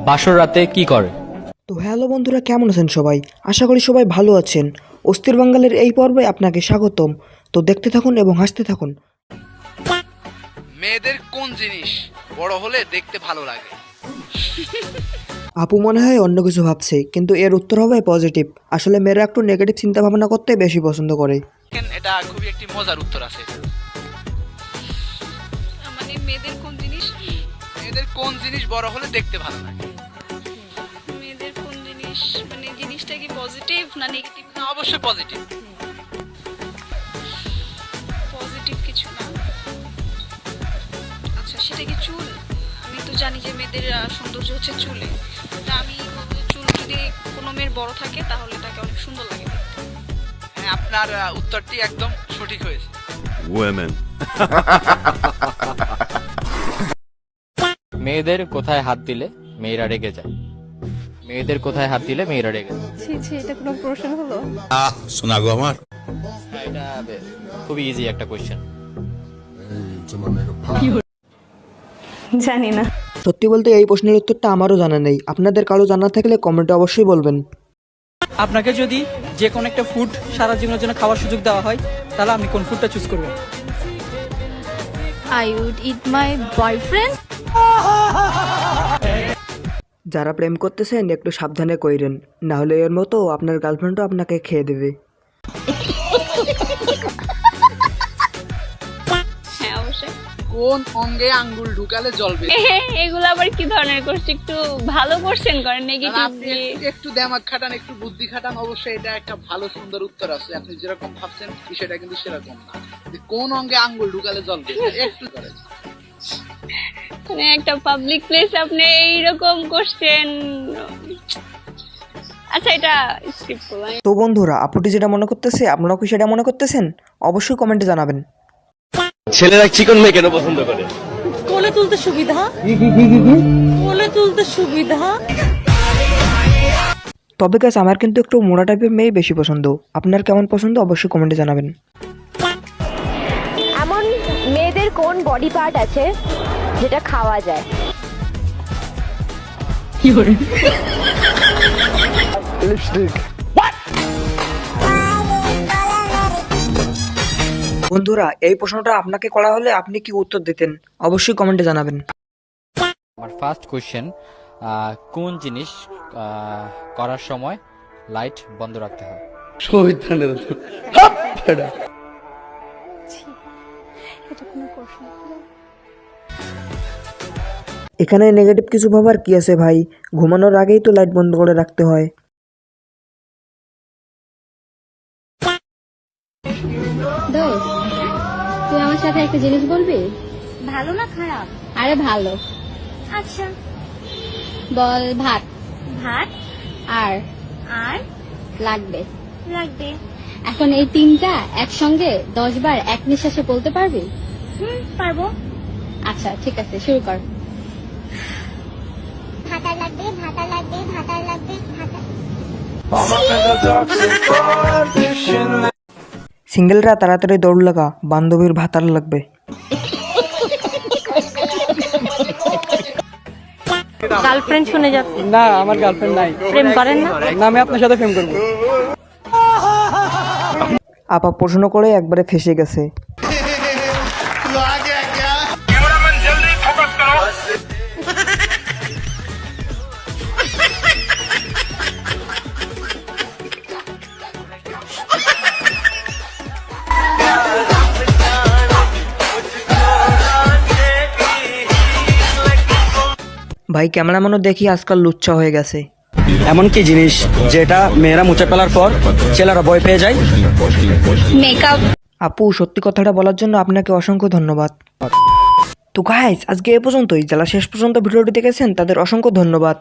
বাসর রাতে কি করে? তো হ্যালো বন্ধুরা, কেমন আছেন সবাই? আশা করি সবাই ভালো আছেন। অস্থির বাঙালির এই পর্বে আপনাকে স্বাগতম। তো দেখতে থাকুন এবং হাসতে থাকুন। মেয়েদের কোন জিনিস বড় হলে দেখতে ভালো লাগে? আপু মনে হয় অন্য কিছু ভাবছে, কিন্তু এর উত্তর হবে পজিটিভ। আসলে মেয়েরা একটু নেগেটিভ চিন্তা ভাবনা করতে বেশি পছন্দ করে। এটা খুবই একটি মজার উত্তর আছে। মানে মেয়েদের কোন জিনিস বড় হলে দেখতে ভালো লাগে? মেয়েদের কোন জিনিস, মানে জিনিসটা কি পজিটিভ না নেগেটিভ? না, অবশ্যই পজিটিভ। পজিটিভ কিছু না। আচ্ছা, সেটা কি চুল? আমি তো জানি যে মেয়েদের সৌন্দর্য হচ্ছে চুলে। তা আমি বলবো, চুল যদি কোনো মেয়ের বড় থাকে তাহলে তাকে অনেক সুন্দর লাগে দেখতে। হ্যাঁ, আপনার উত্তরটি একদম সঠিক হয়েছে। Women. মেয়েদের কোথায় হাত দিলে মেয়েরা রেগে যায়? মেয়েদের কোথায় হাত দিলে মেয়েরা রেগে যায়? এটা কোনো প্রশ্ন হলো? শোনা গো আমার। এটা খুবই ইজি একটা কোয়েশ্চেন। জানি না। সত্যি বলতে এই প্রশ্নের উত্তরটা আমারও জানা নেই। আপনাদের কারো জানা থাকলে কমেন্টে অবশ্যই বলবেন। আপনাকে যদি যে কোনো একটা ফুড সারা জীবনের জন্য খাওয়ার সুযোগ দেওয়া হয়, তাহলে আপনি কোন ফুডটা চুজ করবেন? I would eat my boyfriend. যারা প্রেম করতেছেন একটু সাবধানে কইরেন, না হলে এর মতো আপনার গার্লফ্রেন্ডও আপনাকে খেয়ে দেবে। হ্যাঁ, অবশ্যই। কোন অঙ্গে আঙ্গুল ঢুকালে জ্বলবে? এগুলো আবার কি ধরনের কোশ্চেন? একটু ভালো কোশ্চেন করেন, নেগেটিভ আপনি একটু দিমাগ খাটান, একটু বুদ্ধি খাটান, অবশ্যই এটা একটা ভালো সুন্দর উত্তর আছে। আপনি যেরকম ভাবছেন বিষয়টা কিন্তু সেরকম না। যে কোন অঙ্গে আঙ্গুল ঢুকালে জ্বলবে, একটু করেন। মানে একটা পাবলিক প্লেস আপনি এইরকম কোশ্চেন। আচ্ছা, এটা স্কিপ করলাম। তো বন্ধুরা, আপুটি যেটা মনে করতেছে আপনারাও কি সেটা মনে করতেছেন? অবশ্যই কমেন্টে জানাবেন। ছেলেরা চিকন মেয়ে কেন পছন্দ করে? কোলে তুলতে সুবিধা। কোলে তুলতে সুবিধা। তবে গাছ আমার কিন্তু একটু মোটা টাইপের মেয়ে বেশি পছন্দ। আপনার কেমন পছন্দ অবশ্যই কমেন্টে জানাবেন। এমন মেয়েদের কোন বডি পার্ট আছে যেটা খাওয়া যায়? বন্ধুরা, এই প্রশ্নটা আপনাকে করা হলে আপনি কি উত্তর দিতেন অবশ্যই কমেন্টে জানাবেন। আমার ফার্স্ট কোয়েশ্চেন, কোন জিনিস করার সময় লাইট বন্ধ রাখতে হয়? এখানে নেগেটিভ কিছু ভাবার কি আছে ভাই? ঘুমানোর আগেই তো লাইট বন্ধ করে রাখতে হয়। তুই আমার সাথে একটা জিনিস বলবি? ভালো না খারাপ? আরে ভালো। আচ্ছা বল। ভাত। ভাত। আর আর লাগবে। লাগবে। এখন এই তিনটা একসঙ্গে 10 বার এক নিঃশ্বাসে বলতে পারবি? পারবো। আচ্ছা ঠিক আছে, শুরু কর। ভাতা লাগবে, ভাতা লাগবে, ভাতা লাগবে, ভাতা। সিঙ্গেলরা তাড়াতাড়ি দৌড় লাগা, বান্ধবীর ভাতার লাগবে। গার্লফ্রেন্ড শুনে যা। না, আমার গার্লফ্রেন্ড নাই। প্রেম করেন না? না, আমি আপনার সাথে প্রেম করবো। আপা প্রশ্ন করে একবারে ফেসে গেছে। ভাই ক্যামেরাম্যানও দেখি আজকাল লুচ্চা হয়ে গেছে। এমন কি জিনিস যেটা মেয়েরা মুছে ফেলার পর ছেলেরা ভয় পেয়ে যায়? মেকআপ। আপু সত্যি কথাটা বলার জন্য আপনাকে অসংখ্য ধন্যবাদ। তো গাইস, আজকে এ পর্যন্তই। যারা শেষ পর্যন্ত ভিডিওটি দেখেছেন তাদের অসংখ্য ধন্যবাদ।